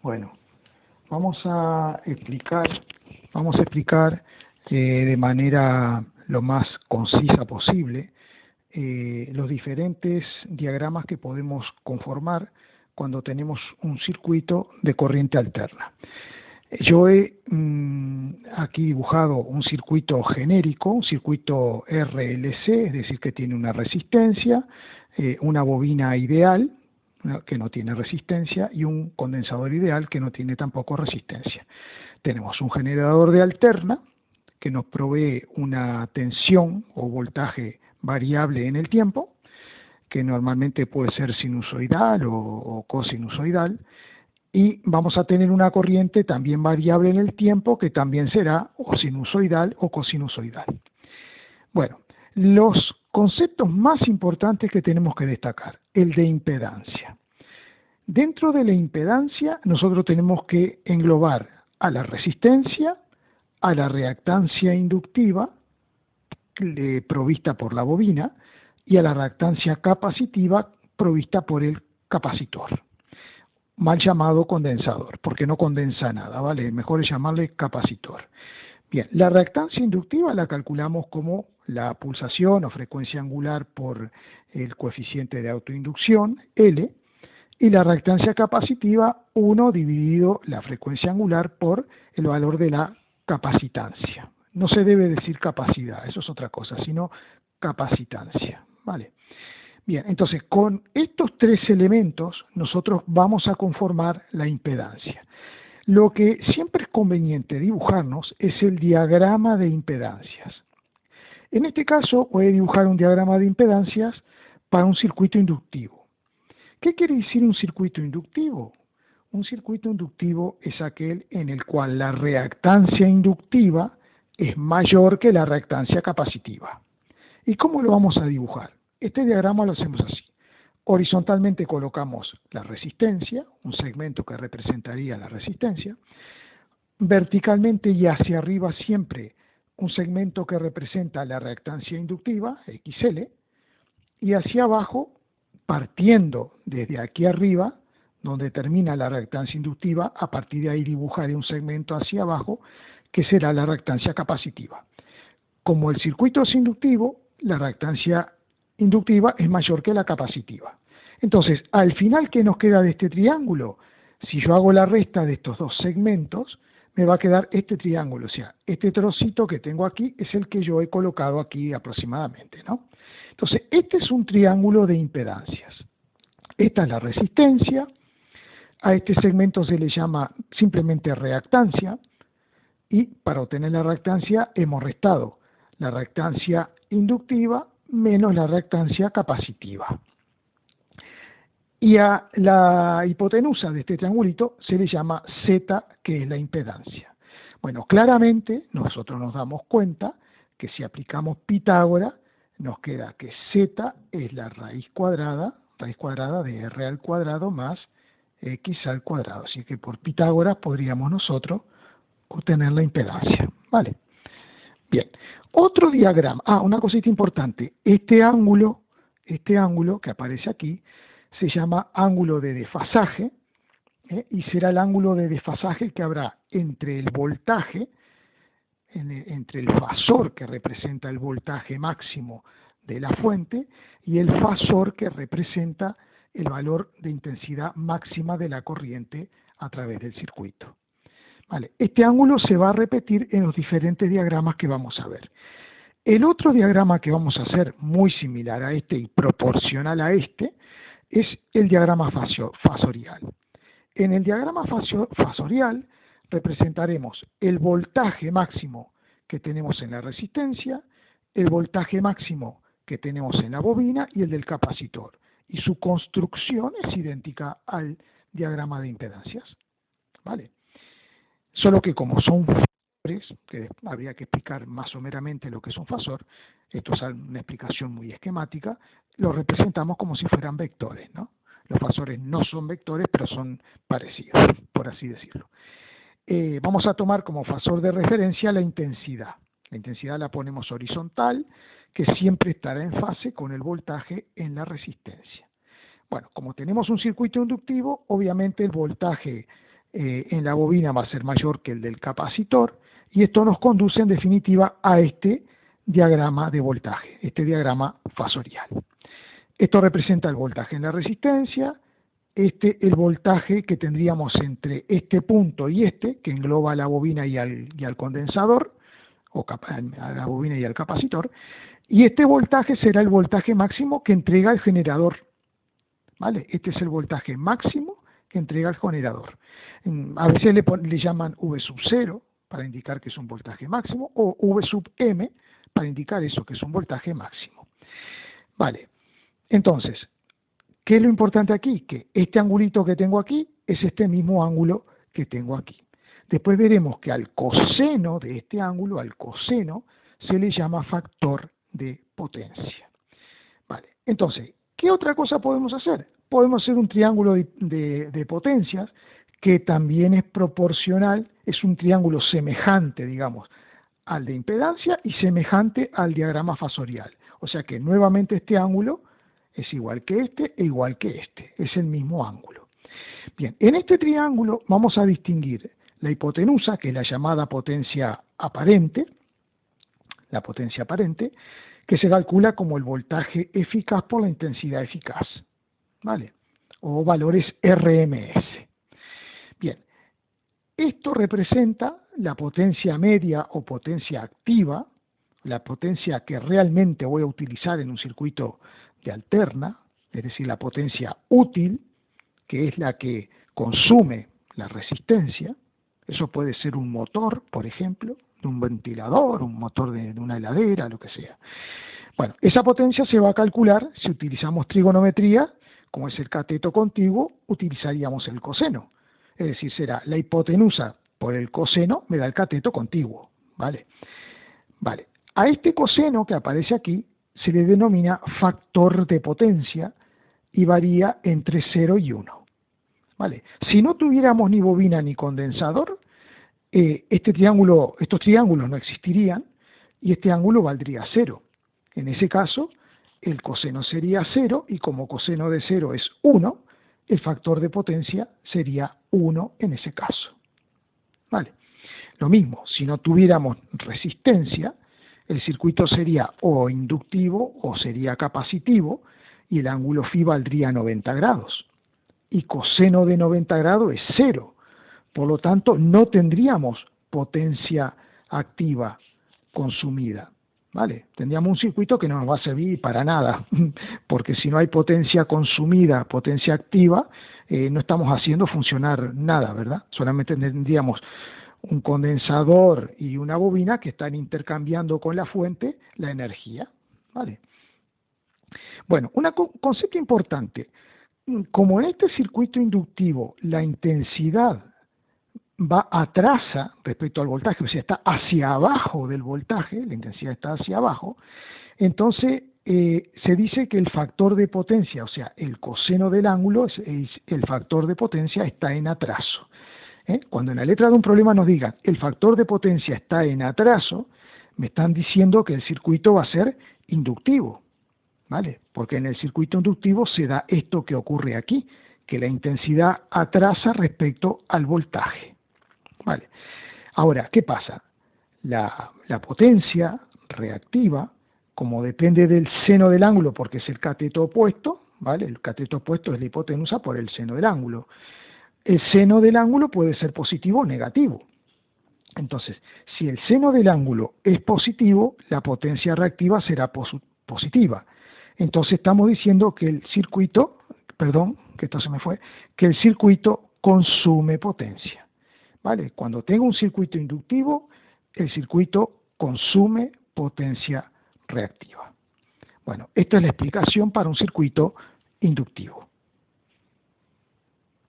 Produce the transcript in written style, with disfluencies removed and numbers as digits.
Bueno, vamos a explicar de manera lo más concisa posible los diferentes diagramas que podemos conformar cuando tenemos un circuito de corriente alterna. Yo he aquí dibujado un circuito genérico, un circuito RLC, es decir, que tiene una resistencia, una bobina ideal, que no tiene resistencia, y un condensador ideal que no tiene tampoco resistencia. Tenemos un generador de alterna que nos provee una tensión o voltaje variable en el tiempo, que normalmente puede ser sinusoidal o cosinusoidal, y vamos a tener una corriente también variable en el tiempo, que también será o sinusoidal o cosinusoidal. Bueno, los conceptos más importantes que tenemos que destacar, el de impedancia. Dentro de la impedancia nosotros tenemos que englobar a la resistencia, a la reactancia inductiva provista por la bobina y a la reactancia capacitiva provista por el capacitor, mal llamado condensador, porque no condensa nada, ¿vale? Mejor es llamarle capacitor. Bien, la reactancia inductiva la calculamos como la pulsación o frecuencia angular por el coeficiente de autoinducción, L, y la reactancia capacitiva, 1 dividido la frecuencia angular por el valor de la capacitancia. No se debe decir capacidad, eso es otra cosa, sino capacitancia, ¿vale? Bien, entonces con estos tres elementos nosotros vamos a conformar la impedancia. Lo que siempre es conveniente dibujarnos es el diagrama de impedancias. En este caso voy a dibujar un diagrama de impedancias para un circuito inductivo. ¿Qué quiere decir un circuito inductivo? Un circuito inductivo es aquel en el cual la reactancia inductiva es mayor que la reactancia capacitiva. ¿Y cómo lo vamos a dibujar? Este diagrama lo hacemos así. Horizontalmente colocamos la resistencia, un segmento que representaría la resistencia. Verticalmente y hacia arriba siempre un segmento que representa la reactancia inductiva, XL, y hacia abajo, partiendo desde aquí arriba, donde termina la reactancia inductiva, a partir de ahí dibujaré un segmento hacia abajo, que será la reactancia capacitiva. Como el circuito es inductivo, la reactancia inductiva es mayor que la capacitiva. Entonces, al final, ¿qué nos queda de este triángulo? Si yo hago la resta de estos dos segmentos, me va a quedar este triángulo, o sea, este trocito que tengo aquí es el que yo he colocado aquí aproximadamente, ¿no? Entonces, este es un triángulo de impedancias. Esta es la resistencia, a este segmento se le llama simplemente reactancia, y para obtener la reactancia hemos restado la reactancia inductiva menos la reactancia capacitiva. Y a la hipotenusa de este triangulito se le llama Z, que es la impedancia. Bueno, claramente nosotros nos damos cuenta que si aplicamos Pitágoras, nos queda que Z es la raíz cuadrada de R al cuadrado más X al cuadrado. Así que por Pitágoras podríamos nosotros obtener la impedancia. ¿Vale? Bien, otro diagrama. Una cosita importante. Este ángulo que aparece aquí se llama ángulo de desfasaje, y será el ángulo de desfasaje que habrá entre el voltaje, entre el fasor que representa el voltaje máximo de la fuente y el fasor que representa el valor de intensidad máxima de la corriente a través del circuito. Vale, este ángulo se va a repetir en los diferentes diagramas que vamos a ver. El otro diagrama que vamos a hacer, muy similar a este y proporcional a este, es el diagrama fasorial. En el diagrama fasorial representaremos el voltaje máximo que tenemos en la resistencia, el voltaje máximo que tenemos en la bobina y el del capacitor. Y su construcción es idéntica al diagrama de impedancias. ¿Vale? Solo que como son fasores, que habría que explicar más someramente lo que es un fasor, esto es una explicación muy esquemática, lo representamos como si fueran vectores, ¿no? Los fasores no son vectores, pero son parecidos, por así decirlo. Vamos a tomar como fasor de referencia la intensidad. La intensidad la ponemos horizontal, que siempre estará en fase con el voltaje en la resistencia. Bueno, como tenemos un circuito inductivo, obviamente el voltaje en la bobina va a ser mayor que el del capacitor, y esto nos conduce en definitiva a este diagrama de voltaje, este diagrama fasorial. Esto representa el voltaje en la resistencia, el voltaje que tendríamos entre este punto y este, que engloba a la bobina y al condensador, o a la bobina y al capacitor, y este voltaje será el voltaje máximo que entrega el generador, ¿vale? Este es el voltaje máximo que entrega el generador. A veces le llaman V sub 0 para indicar que es un voltaje máximo, o V sub M para indicar eso, que es un voltaje máximo. Vale, entonces, ¿qué es lo importante aquí? Que este angulito que tengo aquí es este mismo ángulo que tengo aquí. Después veremos que al coseno de este ángulo, al coseno, se le llama factor de potencia. Vale, entonces, ¿qué otra cosa podemos hacer? Podemos hacer un triángulo de potencias que también es proporcional, es un triángulo semejante, digamos, al de impedancia y semejante al diagrama fasorial. O sea que nuevamente este ángulo es igual que este e igual que este, es el mismo ángulo. Bien, en este triángulo vamos a distinguir la hipotenusa, que es la llamada potencia aparente, que se calcula como el voltaje eficaz por la intensidad eficaz, ¿vale? O valores RMS. Bien, esto representa la potencia media o potencia activa, la potencia que realmente voy a utilizar en un circuito de alterna, es decir, la potencia útil, que es la que consume la resistencia. Eso puede ser un motor, por ejemplo, de un ventilador, un motor de una heladera, lo que sea. Bueno, esa potencia se va a calcular si utilizamos trigonometría, como es el cateto contiguo, utilizaríamos el coseno. Es decir, será la hipotenusa por el coseno me da el cateto contiguo, ¿vale? Vale. A este coseno que aparece aquí se le denomina factor de potencia y varía entre 0 y 1. ¿Vale? Si no tuviéramos ni bobina ni condensador, estos triángulos no existirían y este ángulo valdría 0. En ese caso, el coseno sería 0 y como coseno de 0 es 1, el factor de potencia sería 1 en ese caso. ¿Vale? Lo mismo, si no tuviéramos resistencia, el circuito sería o inductivo o sería capacitivo y el ángulo φ valdría 90 grados. Y coseno de 90 grados es 0. Por lo tanto, no tendríamos potencia activa consumida. ¿Vale? Tendríamos un circuito que no nos va a servir para nada, porque si no hay potencia consumida, potencia activa, no estamos haciendo funcionar nada, ¿verdad? Solamente tendríamos un condensador y una bobina que están intercambiando con la fuente la energía, ¿vale? Bueno, un concepto importante, como en este circuito inductivo la intensidad va atrasa respecto al voltaje, o sea, está hacia abajo del voltaje, la intensidad está hacia abajo, entonces se dice que el factor de potencia, o sea, el coseno del ángulo, el factor de potencia está en atraso. Cuando en la letra de un problema nos digan el factor de potencia está en atraso, me están diciendo que el circuito va a ser inductivo, ¿vale? Porque en el circuito inductivo se da esto que ocurre aquí, que la intensidad atrasa respecto al voltaje, ¿vale? Ahora, ¿qué pasa? La potencia reactiva, como depende del seno del ángulo, porque es el cateto opuesto, ¿vale? El cateto opuesto es la hipotenusa por el seno del ángulo. El seno del ángulo puede ser positivo o negativo. Entonces, si el seno del ángulo es positivo, la potencia reactiva será positiva. Entonces estamos diciendo que el circuito, que el circuito consume potencia. ¿Vale? Cuando tengo un circuito inductivo, el circuito consume potencia reactiva. Bueno, esta es la explicación para un circuito inductivo.